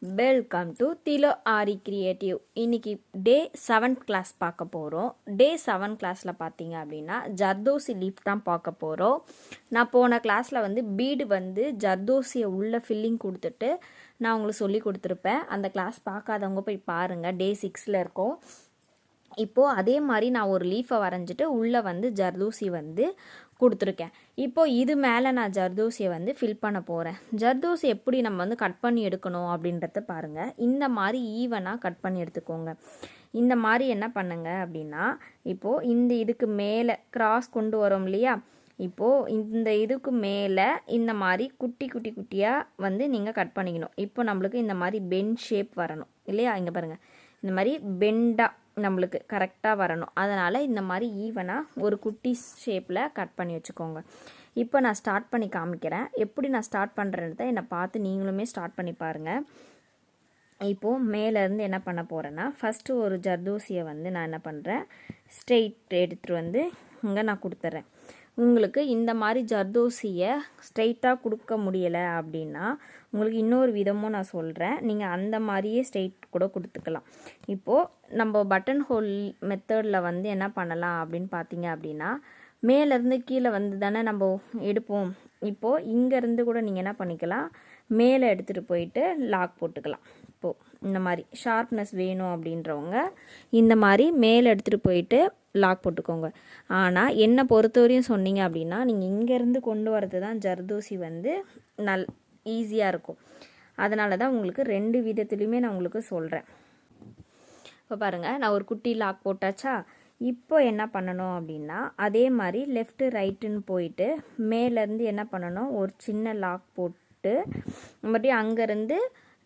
Welcome to திலோ aari creative. இன்னைக்கு டே 7th class பார்க்க போகிறோம். டே 7 கிளாஸில் பார்த்தீங்க அப்படின்னா ஜர்தோசி லீஃப் தான் பார்க்க போகிறோம். நான் போன கிளாஸில் பீடு ஜர்தோசியை உள்ள ஃபில்லிங் கொடுத்துட்டு நான் உங்களுக்கு சொல்லி கொடுத்துருப்பேன். அந்த கிளாஸ் பார்க்காதவங்க போய் பாருங்கள், டே 6ல் இருக்கும். இப்போது அதே மாதிரி நான் ஒரு லீஃபை வரைஞ்சிட்டு உள்ளே ஜர்தோசி கொடுத்துருக்கேன். இப்போது இது மேலே நான் ஜர்தோசியை ஃபில் பண்ண போகிறேன். ஜர்தோசி எப்படி நம்ம கட் பண்ணி எடுக்கணும் அப்படின்றத பாருங்கள். இந்த மாதிரி ஈவனாக கட் பண்ணி எடுத்துக்கோங்க. இந்த மாதிரி என்ன பண்ணுங்க அப்படின்னா, இப்போது இந்த இதுக்கு மேலே கிராஸ் கொண்டு வரோம் இல்லையா, இப்போது இந்த இதுக்கு மேலே இந்த மாதிரி குட்டி குட்டி குட்டியாக நீங்கள் கட் பண்ணிக்கணும். இப்போ நம்மளுக்கு இந்த மாதிரி பெண்ட் ஷேப் வரணும் இல்லையா, இங்கே பாருங்கள், இந்த மாதிரி பெண்டாக நம்மளுக்கு கரெக்டாக வரணும். அதனால் இந்த மாதிரி ஈவனாக ஒரு குட்டி ஷேப்பில் கட் பண்ணி வச்சுக்கோங்க. இப்போ நான் ஸ்டார்ட் பண்ணி காமிக்கிறேன். எப்படி நான் ஸ்டார்ட் பண்ணுறத என்னை பார்த்து நீங்களுமே ஸ்டார்ட் பண்ணி பாருங்கள். இப்போது மேலேருந்து என்ன பண்ண போகிறேன்னா, ஃபஸ்ட்டு ஒரு ஜர்தோசியை நான் என்ன பண்ணுறேன், ஸ்ட்ரெயிட் எடுத்துகிட்டு இங்கே நான் கொடுத்துட்றேன். உங்களுக்கு இந்த மாதிரி ஜர்தோசியை ஸ்ட்ரெயிட்டாக கொடுக்க முடியலை அப்படின்னா உங்களுக்கு இன்னொரு விதமும் நான் சொல்கிறேன். நீங்கள் அந்த மாதிரியே ஸ்ட்ரெயிட் கூட கொடுத்துக்கலாம். இப்போது நம்ம பட்டன் ஹோல் மெத்தடில் என்ன பண்ணலாம் அப்படின்னு பார்த்தீங்க அப்படின்னா, மேலேருந்து கீழே தானே நம்ம எடுப்போம். இப்போது இங்கேருந்து கூட நீங்கள் என்ன பண்ணிக்கலாம், மேலே எடுத்துகிட்டு போயிட்டு லாக் போட்டுக்கலாம். இப்போது இந்த மாதிரி ஷார்ப்னஸ் வேணும் அப்படின்றவங்க இந்த மாதிரி மேலே எடுத்துகிட்டு போயிட்டு லாக் போட்டுக்கோங்க. ஆனால் என்னை பொறுத்தவரையும் சொன்னீங்க அப்படின்னா, நீங்கள் இங்கேருந்து கொண்டு வரது தான் ஜர்தோசி ஈஸியாக இருக்கும். அதனால தான் உங்களுக்கு 2 விதத்துலையுமே நான் உங்களுக்கு சொல்கிறேன். இப்போ பாருங்கள், நான் ஒரு குட்டி லாக் போட்டாச்சா. இப்போ என்ன பண்ணணும் அப்படின்னா, அதே மாதிரி லெஃப்ட்டு ரைட்டுன்னு போயிட்டு மேலேருந்து என்ன பண்ணணும், ஒரு சின்ன லாக் போட்டு மறுபடியும் அங்கேருந்து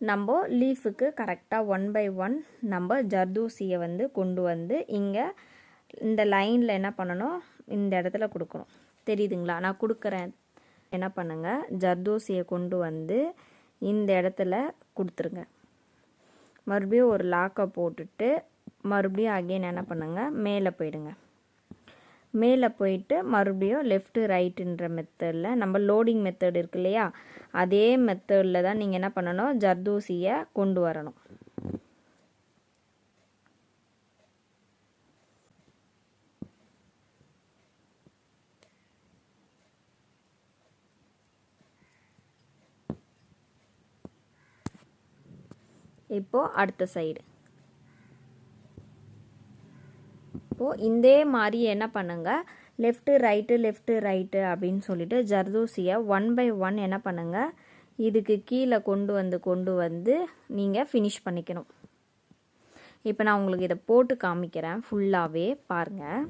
நம்ம லீஃபுக்கு கரெக்டாக 1 by 1 நம்ம ஜர்தோசியை கொண்டு இங்கே இந்த லைனில் என்ன பண்ணணும், இந்த இடத்துல கொடுக்கணும். தெரியுதுங்களா, நான் கொடுக்குறேன். என்ன பண்ணுங்கள், ஜர்தோசியை கொண்டு இந்த இடத்துல கொடுத்துருங்க. மறுபடியும் ஒரு லாக்கை போட்டுட்டு மறுபடியும் அகைன் என்ன பண்ணுங்கள், மேலே போயிடுங்க. மேலே போயிட்டு மறுபடியும் லெஃப்ட்டு ரைட்டுன்ற மெத்தடில் நம்ம லோடிங் மெத்தட் இருக்கு இல்லையா, அதே மெத்தடில் தான் நீங்கள் என்ன பண்ணணும், ஜர்தோசியை கொண்டு வரணும். இப்போது அடுத்த சைடு இப்போது இதே மாதிரி என்ன பண்ணுங்கள், லெஃப்ட்டு ரைட்டு அப்படின்னு சொல்லிட்டு ஜர்தோசியை 1 by 1 என்ன பண்ணுங்கள், இதுக்கு கீழே கொண்டு வந்து நீங்கள் ஃபினிஷ் பண்ணிக்கணும். இப்போ நான் உங்களுக்கு இதை போட்டு காமிக்கிறேன், ஃபுல்லாகவே பாருங்கள்.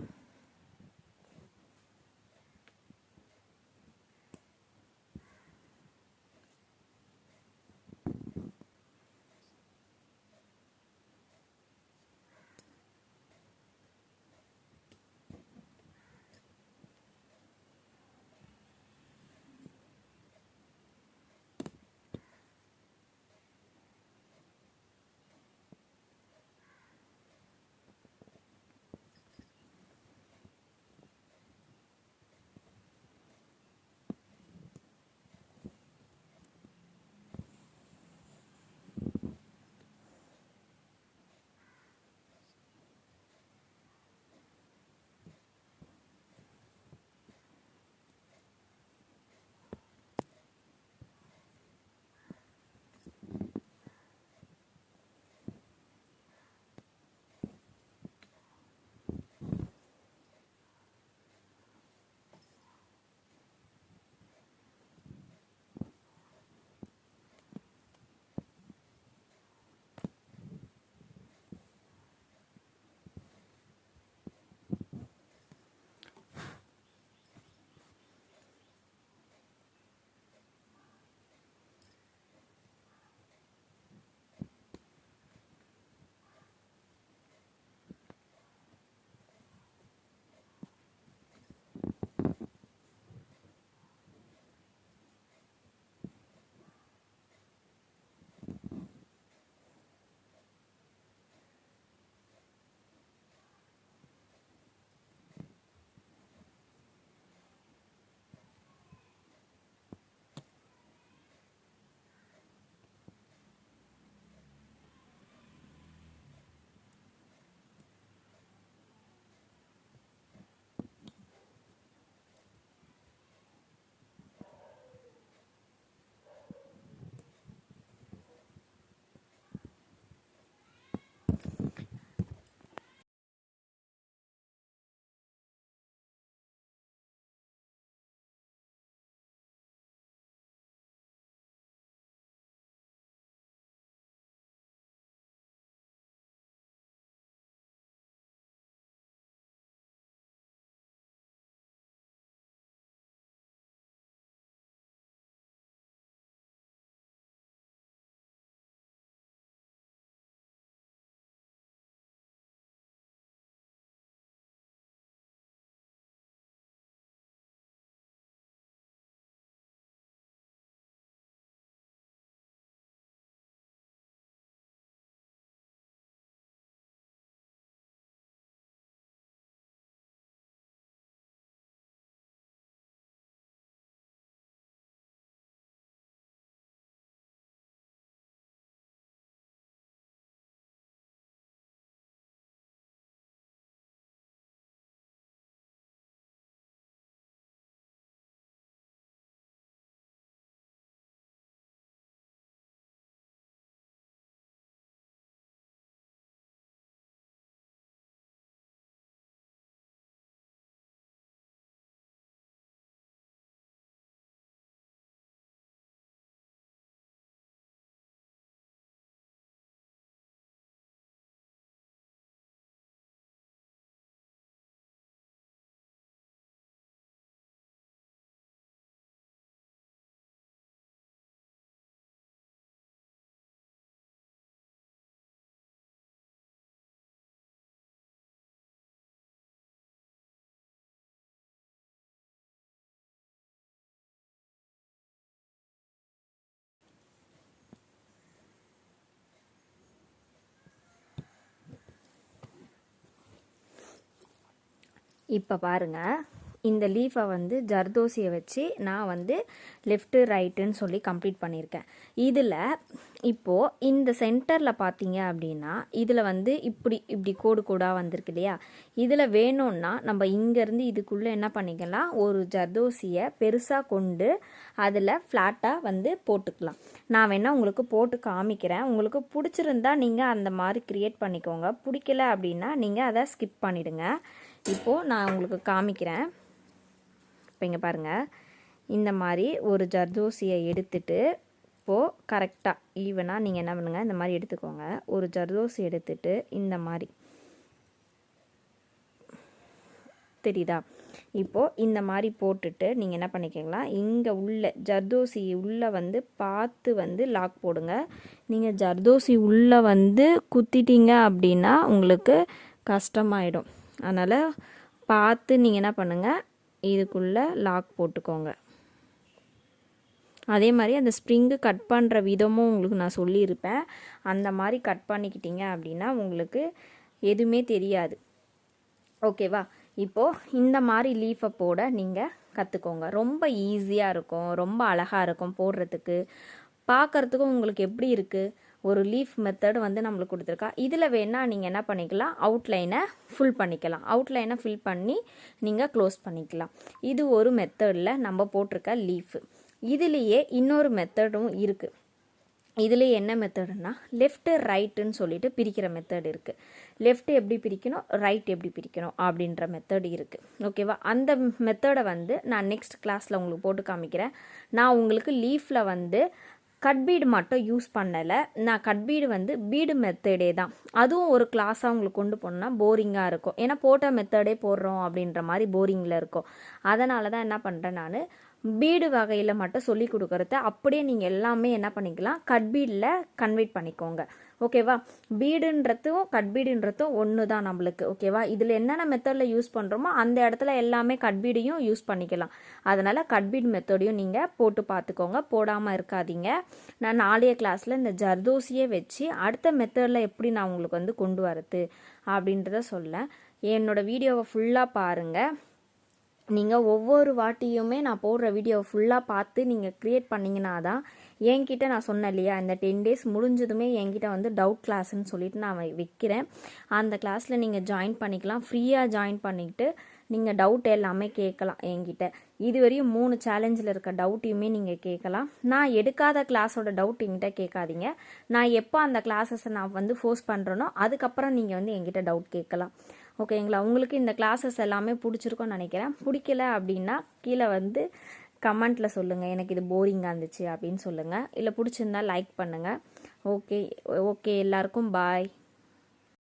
இப்போ பாருங்கள், இந்த லீஃபை வந்து ஜர்தோசியை வச்சு நான் வந்து லெஃப்ட்டு ரைட்டுன்னு சொல்லி கம்ப்ளீட் பண்ணியிருக்கேன். இதில் இப்போது இந்த சென்டரில் பார்த்தீங்க அப்படின்னா இதில் வந்து இப்படி கோடு கோடாக வந்திருக்கு இல்லையா? இதில் வேணும்னா நம்ம இங்கேருந்து இதுக்குள்ளே என்ன பண்ணிக்கலாம், ஒரு ஜர்தோசியை பெருசாக கொண்டு அதில் ஃப்ளாட்டாக வந்து போட்டுக்கலாம். நான் வேணால் உங்களுக்கு போட்டு காமிக்கிறேன். உங்களுக்கு பிடிச்சிருந்தா நீங்கள் அந்த மாதிரி க்ரியேட் பண்ணிக்கோங்க. பிடிக்கல அப்படின்னா நீங்கள் அதை ஸ்கிப் பண்ணிவிடுங்க. இப்போது நான் உங்களுக்கு காமிக்கிறேன். இப்போ இங்கே பாருங்கள், இந்த மாதிரி ஒரு ஜர்தோசியை எடுத்துட்டு இப்போது கரெக்டாக ஈவனாக நீங்கள் என்ன பண்ணுங்கள், இந்த மாதிரி எடுத்துக்கோங்க. ஒரு ஜர்தோசி எடுத்துட்டு இந்த மாதிரி தெரியுதா? இப்போது இந்த மாதிரி போட்டுட்டு நீங்கள் என்ன பண்ணிக்கலாம், இங்கே உள்ள ஜர்தோசி உள்ளே வந்து பார்த்து வந்து லாக் போடுங்க. நீங்கள் ஜர்தோசி உள்ளே வந்து குத்திட்டீங்க அப்படின்னா உங்களுக்கு கஷ்டமாயிடும். அதனால் பார்த்து நீங்கள் என்ன பண்ணுங்கள், இதுக்குள்ளே லாக் போட்டுக்கோங்க. அதே மாதிரி அந்த ஸ்ப்ரிங்கு கட் பண்ணுற விதமும் உங்களுக்கு நான் சொல்லியிருப்பேன். அந்த மாதிரி கட் பண்ணிக்கிட்டீங்க அப்படின்னா உங்களுக்கு எதுவுமே தெரியாது. ஓகேவா? இப்போது இந்த மாதிரி லீஃபை போட நீங்கள் கற்றுக்கோங்க. ரொம்ப ஈஸியாக இருக்கும், ரொம்ப அழகாக இருக்கும் போடுறதுக்கு. பார்க்குறதுக்கும் உங்களுக்கு எப்படி இருக்குது, ஒரு லீஃப் மெத்தட் வந்து நம்மளுக்கு கொடுத்துருக்கா. இதில் வேணால் நீங்கள் என்ன பண்ணிக்கலாம், அவுட்லைனை ஃபில் பண்ணிக்கலாம். அவுட்லைனை ஃபில் பண்ணி நீங்கள் க்ளோஸ் பண்ணிக்கலாம். இது ஒரு மெத்தடில் நம்ம போட்டிருக்க லீஃபு. இதுலேயே இன்னொரு மெத்தடும் இருக்குது. இதுலேயே என்ன மெத்தடுன்னா லெஃப்ட்டு ரைட்டுன்னு சொல்லிட்டு பிரிக்கிற மெத்தட் இருக்குது. லெஃப்ட்டு எப்படி பிரிக்கணும், ரைட் எப்படி பிரிக்கணும் அப்படின்ற மெத்தட் இருக்குது. ஓகேவா? அந்த மெத்தடை வந்து நான் நெக்ஸ்ட் கிளாஸில் உங்களுக்கு போட்டு காமிக்கிறேன். நான் உங்களுக்கு லீஃபில் வந்து கட் பீடு மட்டும் யூஸ் பண்ணலை. நான் கட் பீடு வந்து பீடு மெத்தடே தான். அதுவும் ஒரு கிளாஸாக உங்களுக்கு கொண்டு போனோம்னா போரிங்காக இருக்கும். ஏன்னா போட்ட மெத்தடே போடுறோம் அப்படின்ற மாதிரி போரிங்கில் இருக்கும். அதனால தான் என்ன பண்ணுறேன், நான் பீடு வகையில் மட்டும் சொல்லி கொடுக்குறத அப்படியே நீங்கள் எல்லாமே என்ன பண்ணிக்கலாம், கட் பீடில் கன்வெர்ட் பண்ணிக்கோங்க. ஓகேவா? பீடுன்றதும் கட் பீடுன்றதும் ஒன்று தான் நம்மளுக்கு. ஓகேவா? இதில் என்னென்ன மெத்தடில் யூஸ் பண்ணுறோமோ அந்த இடத்துல எல்லாமே கட் பீடையும் யூஸ் பண்ணிக்கலாம். அதனால் கட் பீட் மெத்தடையும் நீங்கள் போட்டு பார்த்துக்கோங்க, போடாமல் இருக்காதீங்க. நான் நாளைய கிளாஸில் இந்த ஜர்தோசியே வச்சு அடுத்த மெத்தடில் எப்படி நான் உங்களுக்கு வந்து கொண்டு வரது அப்படின்றத சொல்ல. என்னோடய வீடியோவை ஃபுல்லாக பாருங்கள். நீங்கள் ஒவ்வொரு வாட்டியுமே நான் போடுற வீடியோவை ஃபுல்லாக பார்த்து நீங்கள் க்ரியேட் பண்ணிங்கன்னா தான் என்கிட்ட நான் சொன்னேன் இல்லையா, இந்த 10 days முடிஞ்சதுமே என்கிட்ட வந்து டவுட் கிளாஸ்ன்னு சொல்லிட்டு நான் வைக்கிறேன். அந்த கிளாஸில் நீங்கள் ஜாயின் பண்ணிக்கலாம். ஃப்ரீயாக ஜாயின் பண்ணிக்கிட்டு நீங்கள் டவுட் எல்லாமே கேட்கலாம் என்கிட்ட. இதுவரையும் 3 சேலஞ்சில் இருக்க டவுட்டையுமே நீங்கள் கேட்கலாம். நான் எடுக்காத கிளாஸோட டவுட் என்கிட்ட கேட்காதீங்க. நான் எப்போ அந்த கிளாஸஸை நான் வந்து ஃபோர்ஸ் பண்ணுறேனோ அதுக்கப்புறம் நீங்கள் வந்து என்கிட்ட டவுட் கேட்கலாம். ஓகேங்களா? உங்களுக்கு இந்த கிளாஸஸ் எல்லாமே பிடிச்சிருக்கும்னு நினைக்கிறேன். பிடிக்கல அப்படின்னா கீழே வந்து கமெண்ட்டில் சொல்லுங்கள், எனக்கு இது போரிங்காக இருந்துச்சு அப்படின்னு சொல்லுங்கள். இல்லை பிடிச்சிருந்தா லைக் பண்ணுங்கள். ஓகே எல்லாருக்கும் பாய்.